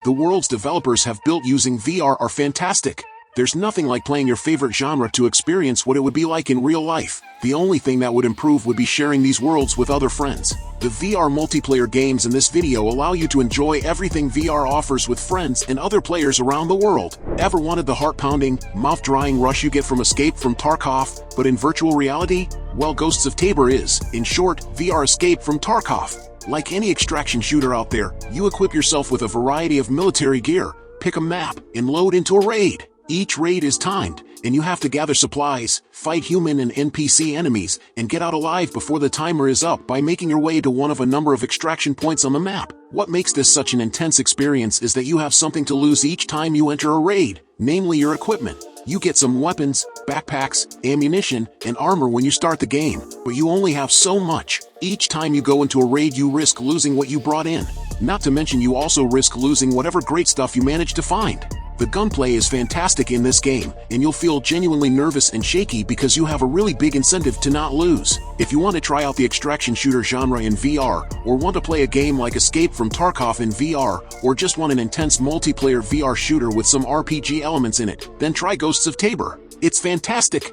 The worlds developers have built using VR are fantastic. There's nothing like playing your favorite genre to experience what it would be like in real life. The only thing that would improve would be sharing these worlds with other friends. The VR multiplayer games in this video allow you to enjoy everything VR offers with friends and other players around the world. Ever wanted the heart-pounding, mouth-drying rush you get from Escape from Tarkov, but in virtual reality? Well, Ghosts of Tabor is, in short, VR Escape from Tarkov. Like any extraction shooter out there, you equip yourself with a variety of military gear, pick a map, and load into a raid. Each raid is timed, and you have to gather supplies, fight human and NPC enemies, and get out alive before the timer is up by making your way to one of a number of extraction points on the map. What makes this such an intense experience is that you have something to lose each time you enter a raid, namely your equipment. You get some weapons, backpacks, ammunition, and armor when you start the game, but you only have so much. Each time you go into a raid you risk losing what you brought in. Not to mention you also risk losing whatever great stuff you manage to find. The gunplay is fantastic in this game, and you'll feel genuinely nervous and shaky because you have a really big incentive to not lose. If you want to try out the extraction shooter genre in VR, or want to play a game like Escape from Tarkov in VR, or just want an intense multiplayer VR shooter with some RPG elements in it, then try Ghosts of Tabor. It's fantastic!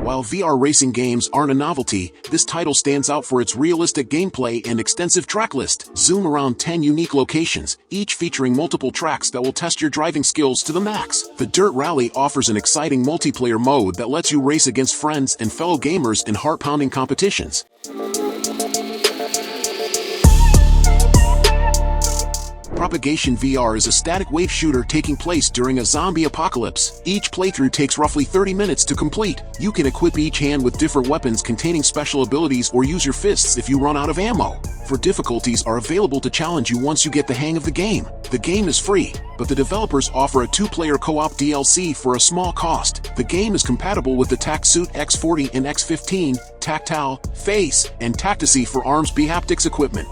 While VR racing games aren't a novelty, this title stands out for its realistic gameplay and extensive track list. Zoom around 10 unique locations, each featuring multiple tracks that will test your driving skills to the max. The Dirt Rally offers an exciting multiplayer mode that lets you race against friends and fellow gamers in heart-pounding competitions. Propagation VR is a static wave shooter taking place during a zombie apocalypse. Each playthrough takes roughly 30 minutes to complete. You can equip each hand with different weapons containing special abilities or use your fists if you run out of ammo. For difficulties are available to challenge you once you get the hang of the game. The game is free, but the developers offer a 2-player co-op DLC for a small cost. The game is compatible with the TacSuit X40 and X15, Tactile, Face, and Tactici for arms haptics equipment.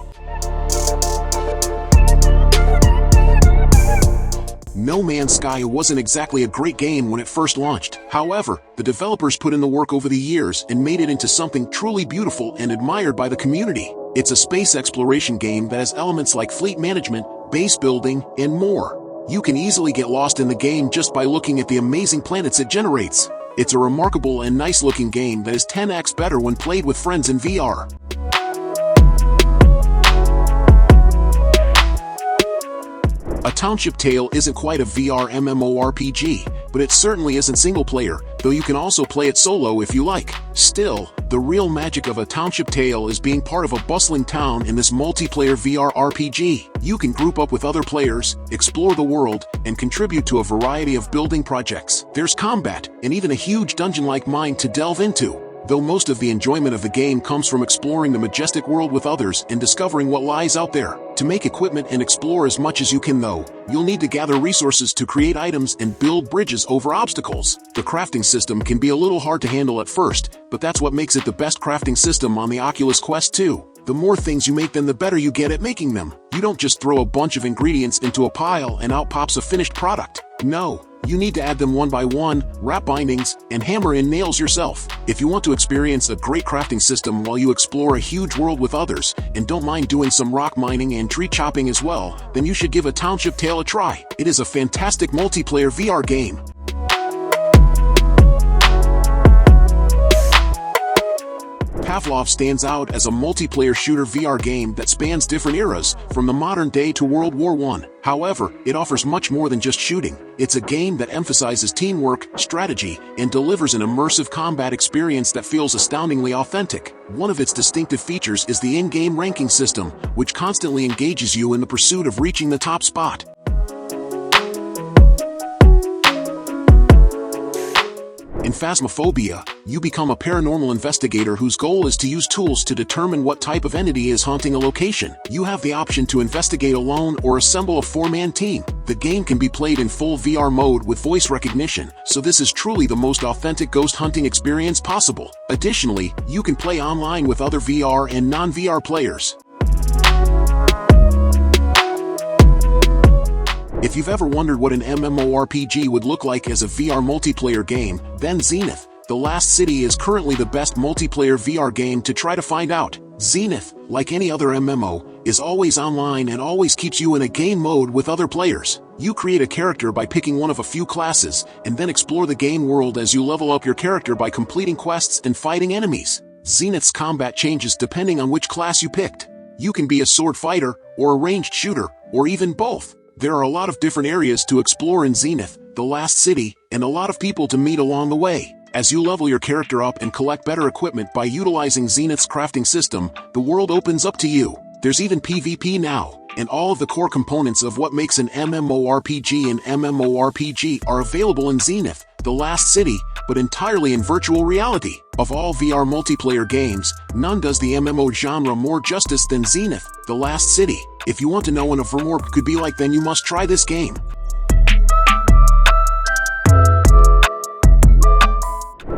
No Man's Sky wasn't exactly a great game when it first launched. However, the developers put in the work over the years and made it into something truly beautiful and admired by the community. It's a space exploration game that has elements like fleet management, base building, and more. You can easily get lost in the game just by looking at the amazing planets it generates. It's a remarkable and nice-looking game that is 10x better when played with friends in VR. A Township Tale isn't quite a VR MMORPG, but it certainly isn't single-player, though you can also play it solo if you like. Still, the real magic of A Township Tale is being part of a bustling town in this multiplayer VR RPG. You can group up with other players, explore the world, and contribute to a variety of building projects. There's combat, and even a huge dungeon-like mine to delve into. Though most of the enjoyment of the game comes from exploring the majestic world with others and discovering what lies out there. To make equipment and explore as much as you can though, you'll need to gather resources to create items and build bridges over obstacles. The crafting system can be a little hard to handle at first, but that's what makes it the best crafting system on the Oculus Quest 2. The more things you make then the better you get at making them. You don't just throw a bunch of ingredients into a pile and out pops a finished product. No. You need to add them one by one, wrap bindings, and hammer in nails yourself. If you want to experience a great crafting system while you explore a huge world with others, and don't mind doing some rock mining and tree chopping as well, then you should give A Township Tale a try. It is a fantastic multiplayer VR game. Pavlov stands out as a multiplayer shooter VR game that spans different eras, from the modern day to World War I. However, it offers much more than just shooting. It's a game that emphasizes teamwork, strategy, and delivers an immersive combat experience that feels astoundingly authentic. One of its distinctive features is the in-game ranking system, which constantly engages you in the pursuit of reaching the top spot. In Phasmophobia, you become a paranormal investigator whose goal is to use tools to determine what type of entity is haunting a location. You have the option to investigate alone or assemble a 4-man team. The game can be played in full VR mode with voice recognition, so this is truly the most authentic ghost hunting experience possible. Additionally, you can play online with other VR and non-VR players. If you've ever wondered what an MMORPG would look like as a VR multiplayer game, then Zenith, The Last City is currently the best multiplayer VR game to try to find out. Zenith, like any other MMO, is always online and always keeps you in a game mode with other players. You create a character by picking one of a few classes, and then explore the game world as you level up your character by completing quests and fighting enemies. Zenith's combat changes depending on which class you picked. You can be a sword fighter, or a ranged shooter, or even both. There are a lot of different areas to explore in Zenith, the last city, and a lot of people to meet along the way. As you level your character up and collect better equipment by utilizing Zenith's crafting system, the world opens up to you. There's even PvP now, and all of the core components of what makes an MMORPG are available in Zenith, the last city, but entirely in virtual reality. Of all VR multiplayer games, none does the MMO genre more justice than Zenith, the last city. If you want to know what a VRMORP could be like, then you must try this game.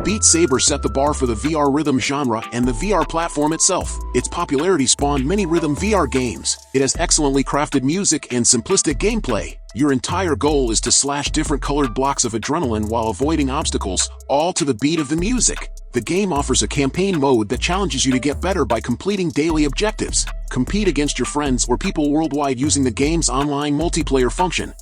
Beat Saber set the bar for the VR rhythm genre and the VR platform itself. Its popularity spawned many rhythm VR games. It has excellently crafted music and simplistic gameplay. Your entire goal is to slash different colored blocks of adrenaline while avoiding obstacles, all to the beat of the music. The game offers a campaign mode that challenges you to get better by completing daily objectives. Compete against your friends or people worldwide using the game's online multiplayer function.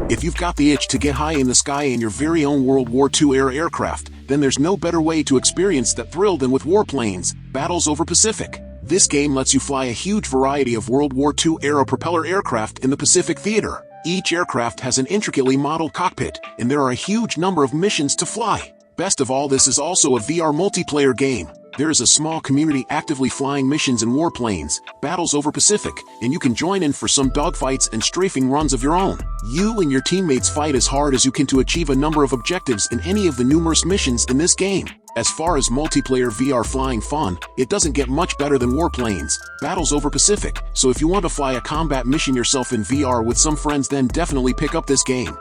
If you've got the itch to get high in the sky in your very own World War II-era aircraft, then there's no better way to experience that thrill than with Warplanes, Battles over Pacific. This game lets you fly a huge variety of World War II-era propeller aircraft in the Pacific Theater. Each aircraft has an intricately modeled cockpit, and there are a huge number of missions to fly. Best of all, this is also a VR multiplayer game. There is a small community actively flying missions in Warplanes, Battles over Pacific, and you can join in for some dogfights and strafing runs of your own. You and your teammates fight as hard as you can to achieve a number of objectives in any of the numerous missions in this game. As far as multiplayer VR flying fun, it doesn't get much better than Warplanes, Battles over Pacific, so if you want to fly a combat mission yourself in VR with some friends, then definitely pick up this game.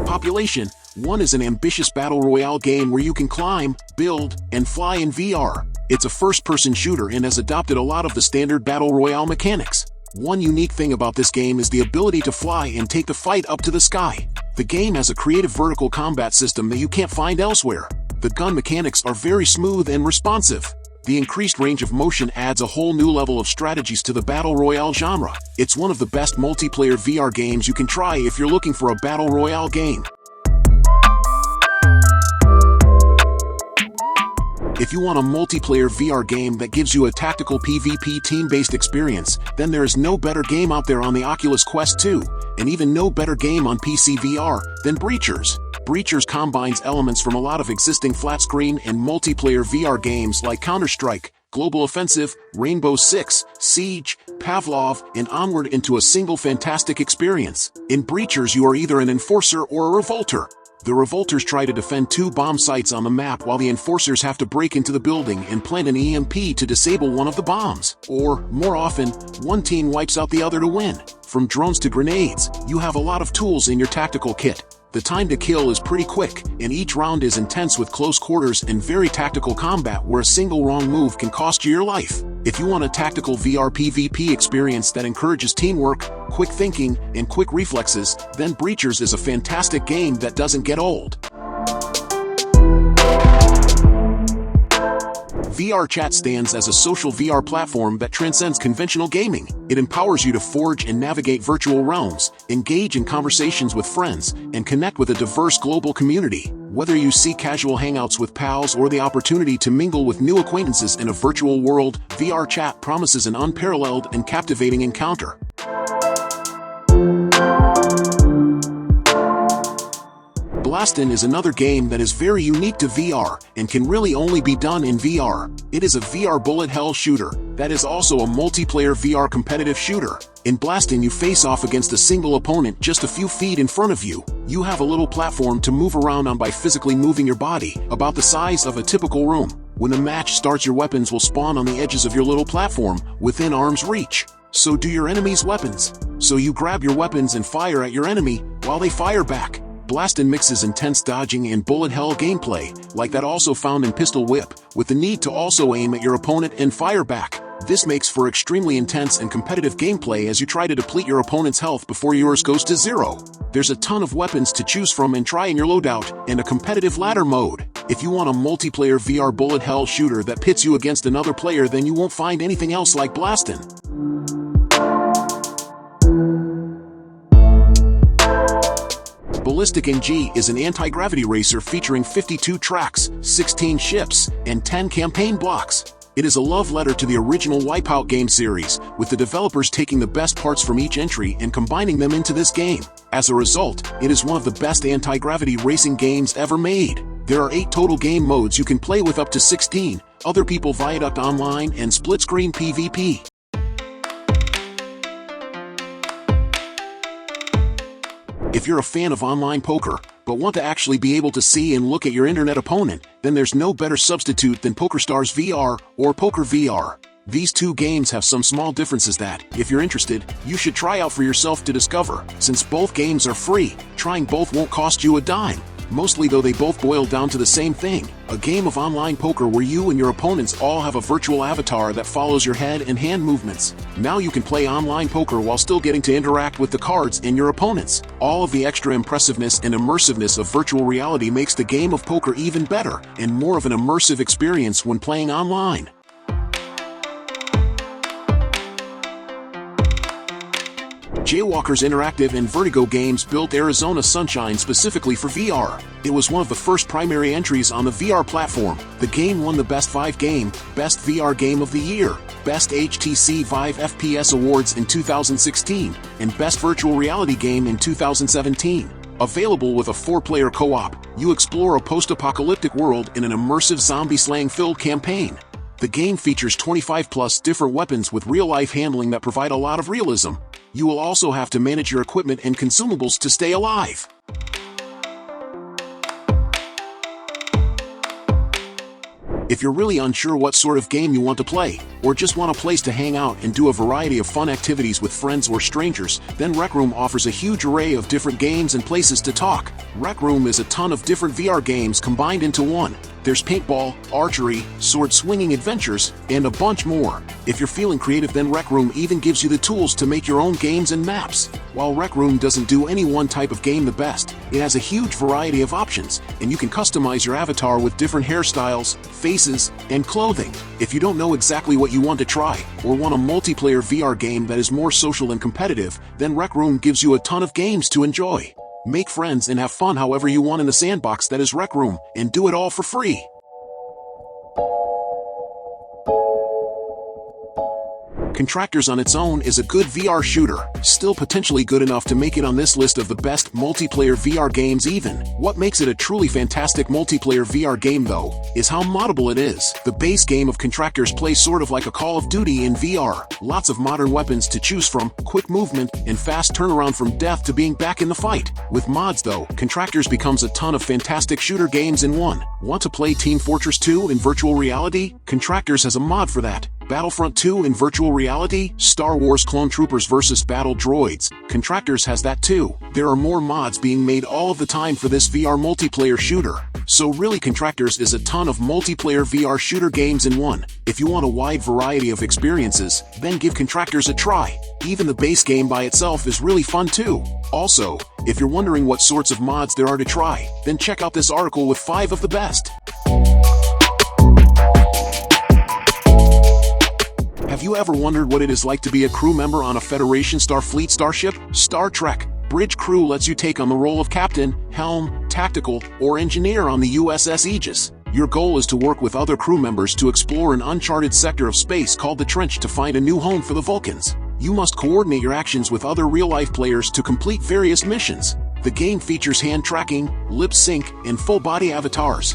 Population 1 is an ambitious battle royale game where you can climb, build, and fly in VR. It's a first-person shooter and has adopted a lot of the standard battle royale mechanics. One unique thing about this game is the ability to fly and take the fight up to the sky. The game has a creative vertical combat system that you can't find elsewhere. The gun mechanics are very smooth and responsive. The increased range of motion adds a whole new level of strategies to the battle royale genre. It's one of the best multiplayer VR games you can try if you're looking for a battle royale game. If you want a multiplayer VR game that gives you a tactical PvP team-based experience, then there is no better game out there on the Oculus Quest 2, and even no better game on PCVR than Breachers. Breachers combines elements from a lot of existing flat-screen and multiplayer VR games like Counter-Strike, Global Offensive, Rainbow Six, Siege, Pavlov, and Onward into a single fantastic experience. In Breachers, you are either an enforcer or a revolter. The revolters try to defend 2 bomb sites on the map while the enforcers have to break into the building and plant an EMP to disable one of the bombs. Or, more often, one team wipes out the other to win. From drones to grenades, you have a lot of tools in your tactical kit. The time to kill is pretty quick, and each round is intense with close quarters and very tactical combat where a single wrong move can cost you your life. If you want a tactical VR PvP experience that encourages teamwork, quick thinking, and quick reflexes, then Breachers is a fantastic game that doesn't get old. VRChat stands as a social VR platform that transcends conventional gaming. It empowers you to forge and navigate virtual realms, engage in conversations with friends, and connect with a diverse global community. Whether you seek casual hangouts with pals or the opportunity to mingle with new acquaintances in a virtual world, VRChat promises an unparalleled and captivating encounter. Blaston is another game that is very unique to VR and can really only be done in VR. It is a VR bullet hell shooter that is also a multiplayer VR competitive shooter. In Blaston, you face off against a single opponent just a few feet in front of you. You have a little platform to move around on by physically moving your body, about the size of a typical room. When the match starts, your weapons will spawn on the edges of your little platform, within arm's reach. So do your enemy's weapons. So you grab your weapons and fire at your enemy, while they fire back. Blaston mixes intense dodging and bullet hell gameplay, like that also found in Pistol Whip, with the need to also aim at your opponent and fire back. This makes for extremely intense and competitive gameplay as you try to deplete your opponent's health before yours goes to zero. There's a ton of weapons to choose from and try in your loadout, and a competitive ladder mode. If you want a multiplayer VR bullet hell shooter that pits you against another player, then you won't find anything else like Blaston. BallisticNG is an anti-gravity racer featuring 52 tracks, 16 ships, and 10 campaign blocks. It is a love letter to the original Wipeout game series, with the developers taking the best parts from each entry and combining them into this game. As a result, it is one of the best anti-gravity racing games ever made. There are 8 total game modes you can play with, up to 16, Other People Viaduct Online, and Split-Screen PvP. If you're a fan of online poker, but want to actually be able to see and look at your internet opponent, then there's no better substitute than Pokerstars VR or Poker VR. These two games have some small differences that, if you're interested, you should try out for yourself to discover. Since both games are free, trying both won't cost you a dime. Mostly though, they both boil down to the same thing: a game of online poker where you and your opponents all have a virtual avatar that follows your head and hand movements. Now you can play online poker while still getting to interact with the cards and your opponents. All of the extra impressiveness and immersiveness of virtual reality makes the game of poker even better, and more of an immersive experience when playing online. Jaywalker's Interactive and Vertigo Games built Arizona Sunshine specifically for VR. It was one of the first primary entries on the VR platform. The game won the Best 5 Game, Best VR Game of the Year, Best HTC Vive FPS Awards in 2016, and Best Virtual Reality Game in 2017. Available with a 4-player co-op, you explore a post-apocalyptic world in an immersive zombie-slaying-filled campaign. The game features 25+ different weapons with real-life handling that provide a lot of realism. You will also have to manage your equipment and consumables to stay alive. If you're really unsure what sort of game you want to play, or just want a place to hang out and do a variety of fun activities with friends or strangers, then Rec Room offers a huge array of different games and places to talk. Rec Room is a ton of different VR games combined into one. There's paintball, archery, sword-swinging adventures, and a bunch more. If you're feeling creative, then Rec Room even gives you the tools to make your own games and maps. While Rec Room doesn't do any one type of game the best, it has a huge variety of options, and you can customize your avatar with different hairstyles, faces, and clothing. If you don't know exactly what you want to try, or want a multiplayer VR game that is more social and competitive, then Rec Room gives you a ton of games to enjoy. Make friends and have fun however you want in the sandbox that is Rec Room, and do it all for free. Contractors on its own is a good VR shooter, still potentially good enough to make it on this list of the best multiplayer VR games even. What makes it a truly fantastic multiplayer VR game though, is how moddable it is. The base game of Contractors plays sort of like a Call of Duty in VR. Lots of modern weapons to choose from, quick movement, and fast turnaround from death to being back in the fight. With mods though, Contractors becomes a ton of fantastic shooter games in one. Want to play Team Fortress 2 in virtual reality? Contractors has a mod for that. Battlefront 2 in virtual reality, Star Wars Clone Troopers vs. Battle Droids, Contractors has that too. There are more mods being made all of the time for this VR multiplayer shooter. So really, Contractors is a ton of multiplayer VR shooter games in one. If you want a wide variety of experiences, then give Contractors a try. Even the base game by itself is really fun too. Also, if you're wondering what sorts of mods there are to try, then check out this article with 5 of the best. Have you ever wondered what it is like to be a crew member on a Federation Starfleet starship? Star Trek Bridge Crew lets you take on the role of captain, helm, tactical, or engineer on the USS Aegis. Your goal is to work with other crew members to explore an uncharted sector of space called the Trench to find a new home for the Vulcans. You must coordinate your actions with other real-life players to complete various missions. The game features hand tracking, lip sync, and full-body avatars.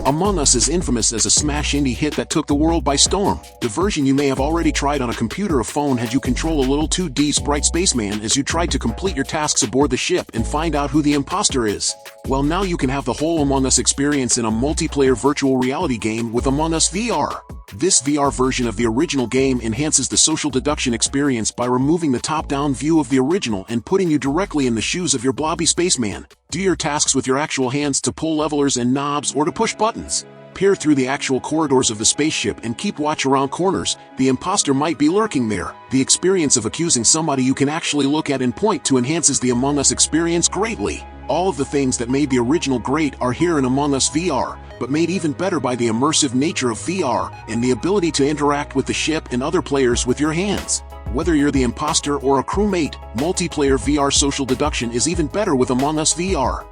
Among Us is infamous as a smash indie hit that took the world by storm. The version you may have already tried on a computer or phone had you control a little 2D sprite spaceman as you tried to complete your tasks aboard the ship and find out who the imposter is. Well, now you can have the whole Among Us experience in a multiplayer virtual reality game with Among Us VR. This VR version of the original game enhances the social deduction experience by removing the top-down view of the original and putting you directly in the shoes of your blobby spaceman. Do your tasks with your actual hands to pull levelers and knobs or to push buttons. Peer through the actual corridors of the spaceship and keep watch around corners. The imposter might be lurking there. The experience of accusing somebody you can actually look at and point to enhances the Among Us experience greatly. All of the things that made the original great are here in Among Us VR, but made even better by the immersive nature of VR and the ability to interact with the ship and other players with your hands. Whether you're the imposter or a crewmate, multiplayer VR social deduction is even better with Among Us VR.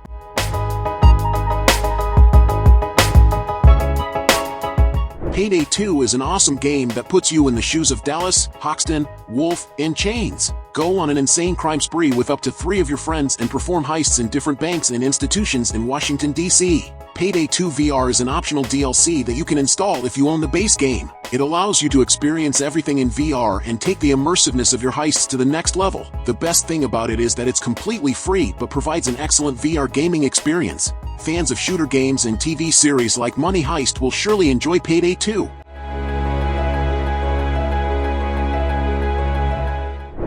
Payday 2 is an awesome game that puts you in the shoes of Dallas, Hoxton, Wolf, and Chains. Go on an insane crime spree with up to 3 of your friends and perform heists in different banks and institutions in Washington, D.C. Payday 2 VR is an optional DLC that you can install if you own the base game. It allows you to experience everything in VR and take the immersiveness of your heists to the next level. The best thing about it is that it's completely free but provides an excellent VR gaming experience. Fans of shooter games and TV series like Money Heist will surely enjoy Payday 2.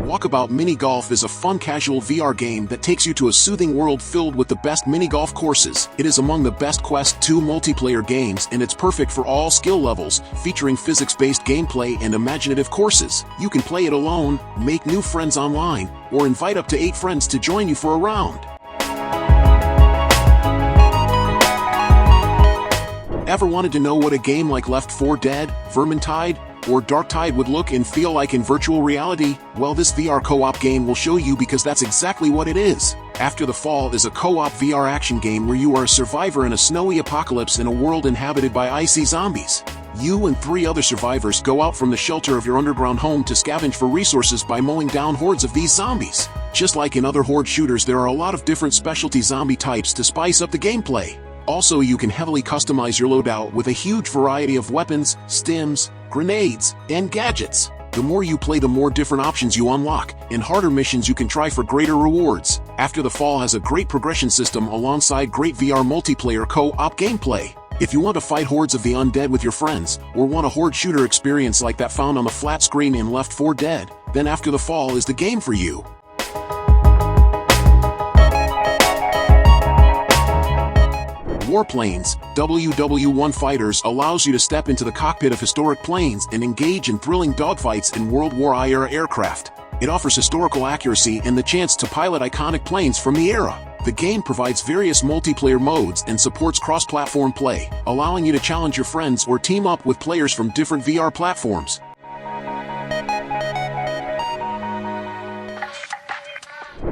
Walkabout Mini Golf is a fun casual VR game that takes you to a soothing world filled with the best mini golf courses. It is among the best Quest 2 multiplayer games and it's perfect for all skill levels, featuring physics-based gameplay and imaginative courses. You can play it alone, make new friends online, or invite up to 8 friends to join you for a round. Ever wanted to know what a game like Left 4 Dead, Vermintide, or Darktide would look and feel like in virtual reality? Well, this VR co-op game will show you because that's exactly what it is. After the Fall is a co-op VR action game where you are a survivor in a snowy apocalypse in a world inhabited by icy zombies. You and 3 other survivors go out from the shelter of your underground home to scavenge for resources by mowing down hordes of these zombies. Just like in other horde shooters, there are a lot of different specialty zombie types to spice up the gameplay. Also, you can heavily customize your loadout with a huge variety of weapons, stims, grenades, and gadgets. The more you play, the more different options you unlock, and harder missions you can try for greater rewards. After the Fall has a great progression system alongside great VR multiplayer co-op gameplay. If you want to fight hordes of the undead with your friends, or want a horde shooter experience like that found on the flat screen in Left 4 Dead, then After the Fall is the game for you. Warplanes, WW1 Fighters allows you to step into the cockpit of historic planes and engage in thrilling dogfights in World War I-era aircraft. It offers historical accuracy and the chance to pilot iconic planes from the era. The game provides various multiplayer modes and supports cross-platform play, allowing you to challenge your friends or team up with players from different VR platforms.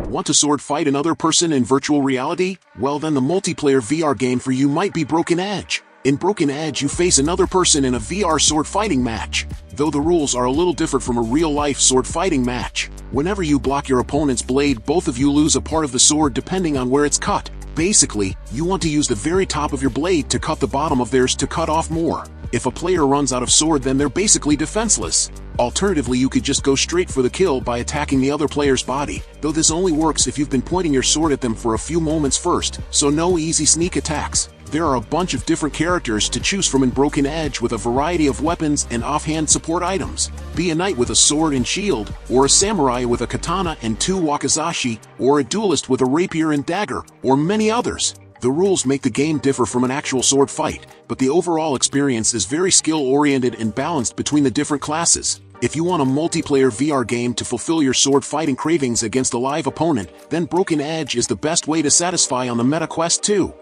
Want to sword fight another person in virtual reality? Well, then the multiplayer VR game for you might be Broken Edge. In Broken Edge, you face another person in a VR sword fighting match. Though the rules are a little different from a real-life sword fighting match. Whenever you block your opponent's blade, both of you lose a part of the sword depending on where it's cut. Basically, you want to use the very top of your blade to cut the bottom of theirs to cut off more. If a player runs out of sword, then they're basically defenseless. Alternatively, you could just go straight for the kill by attacking the other player's body, though this only works if you've been pointing your sword at them for a few moments first, so no easy sneak attacks. There are a bunch of different characters to choose from in Broken Edge with a variety of weapons and offhand support items. Be a knight with a sword and shield, or a samurai with a katana and 2 wakizashi, or a duelist with a rapier and dagger, or many others. The rules make the game differ from an actual sword fight, but the overall experience is very skill-oriented and balanced between the different classes. If you want a multiplayer VR game to fulfill your sword fighting cravings against a live opponent, then Broken Edge is the best way to satisfy on the Meta Quest 2.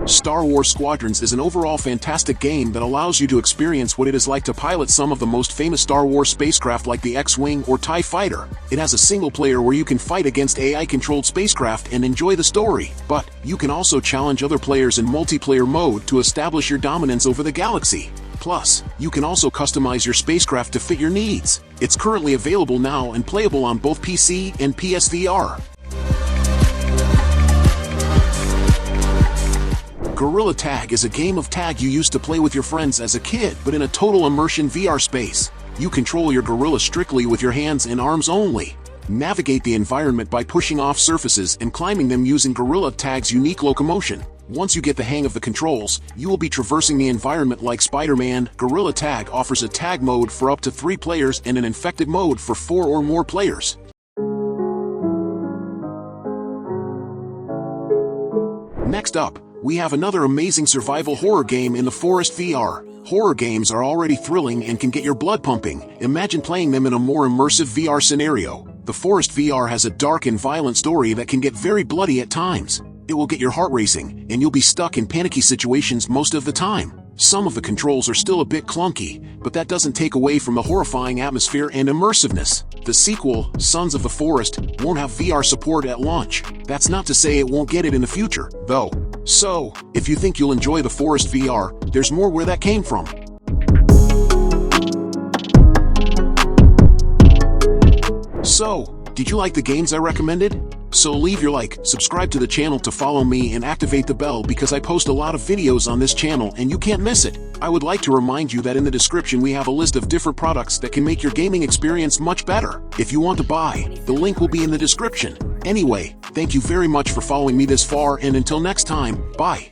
Star Wars Squadrons is an overall fantastic game that allows you to experience what it is like to pilot some of the most famous Star Wars spacecraft like the X-Wing or TIE Fighter. It has a single player where you can fight against AI-controlled spacecraft and enjoy the story, but you can also challenge other players in multiplayer mode to establish your dominance over the galaxy. Plus, you can also customize your spacecraft to fit your needs. It's currently available now and playable on both PC and PSVR. Gorilla Tag is a game of tag you used to play with your friends as a kid, but in a total immersion VR space. You control your gorilla strictly with your hands and arms only. Navigate the environment by pushing off surfaces and climbing them using Gorilla Tag's unique locomotion. Once you get the hang of the controls, you will be traversing the environment like Spider-Man. Gorilla Tag offers a tag mode for up to 3 players and an infected mode for 4 or more players. Next up, we have another amazing survival horror game in the Forest VR. Horror games are already thrilling and can get your blood pumping. Imagine playing them in a more immersive VR scenario. The Forest VR has a dark and violent story that can get very bloody at times. It will get your heart racing, and you'll be stuck in panicky situations most of the time. Some of the controls are still a bit clunky, but that doesn't take away from the horrifying atmosphere and immersiveness. The sequel, Sons of the Forest, won't have VR support at launch. That's not to say it won't get it in the future, though. So, if you think you'll enjoy the Forest VR, there's more where that came from. So, did you like the games I recommended? So leave your like, subscribe to the channel to follow me, and activate the bell because I post a lot of videos on this channel and you can't miss it. I would like to remind you that in the description we have a list of different products that can make your gaming experience much better. If you want to buy, the link will be in the description. Anyway, thank you very much for following me this far, and until next time, bye.